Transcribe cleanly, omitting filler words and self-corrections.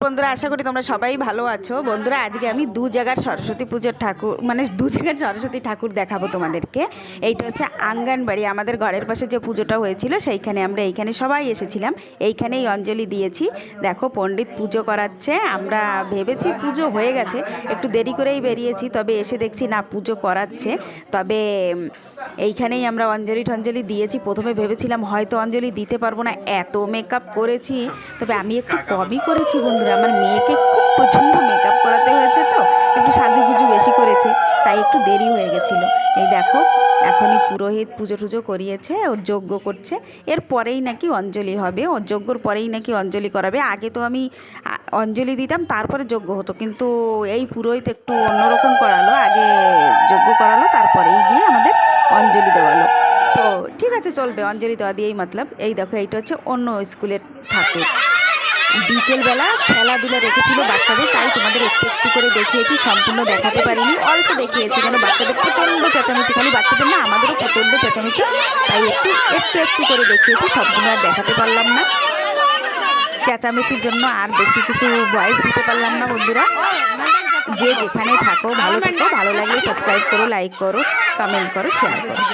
বন্ধুরা, আশা করি তোমরা সবাই ভালো আছো। বন্ধুরা, আজকে আমি দু জায়গার সরস্বতী পুজোর ঠাকুর দু জায়গার সরস্বতী ঠাকুর দেখাবো তোমাদেরকে। এইটা হচ্ছে আঙ্গনবাড়ি, আমাদের ঘরের পাশে যে পুজোটা হয়েছিল সেইখানে আমরা এইখানে সবাই এসেছিলাম, এইখানেই অঞ্জলি দিয়েছি। দেখো পণ্ডিত পুজো করাচ্ছে। আমরা ভেবেছি পুজো হয়ে গেছে, একটু দেরি করেই বেরিয়েছি, তবে এসে দেখছি না পুজো করাচ্ছে। তবে এইখানেই আমরা অঞ্জলি টঞ্জলি দিয়েছি। প্রথমে ভেবেছিলাম হয়তো অঞ্জলি দিতে পারবো না, এত মেকআপ করেছি। তবে আমি একটু কমই করেছি বন্ধুরা, আমার মেয়েকে খুব প্রচণ্ড মেকআপ করাতে হয়েছে, তো একটু সাজুগুজু বেশি করেছে, তাই একটু দেরি হয়ে গেছিলো। এই দেখো এখনই পুরোহিত পুজো টুজো করিয়েছে, ওর যজ্ঞ করছে। এর পরেই নাকি অঞ্জলি হবে, ওর যজ্ঞর পরেই নাকি অঞ্জলি করাবে। আগে তো আমি অঞ্জলি দিতাম তারপরে যজ্ঞ হতো, কিন্তু এই পুরোহিত একটু অন্যরকম করালো, আগে যজ্ঞ করালো তারপরেই গিয়ে আমাদের অঞ্জলি দেওয়ালো। তো ঠিক আছে, চলবে, অঞ্জলি দেওয়া দিয়েই মতলব। এই দেখো এইটা হচ্ছে অন্য স্কুলের ঠাকুর। বিকেলবেলা খেলাধুলা রেখেছিল বাচ্চাদের, তাই তোমাদের একটু একটু করে দেখিয়েছি, সম্পূর্ণ দেখাতে পারিনি, অল্প দেখিয়েছি। কেন বাচ্চাদের প্রচণ্ড চেঁচামেচি, খালি বাচ্চাদের না আমাদেরও প্রচণ্ড চেঁচামেচি, তাই একটু একটু একটু করে দেখিয়েছি, সম্পূর্ণ আর দেখাতে পারলাম না। চেঁচামেচির জন্য আর বেশি কিছু ভয়েস দিতে পারলাম না। বন্ধুরা, যে যেখানে থাকো ভালো থাকো, ভালো লাগলে সাবস্ক্রাইব করো, লাইক করো, কমেন্ট করো, শেয়ার করো।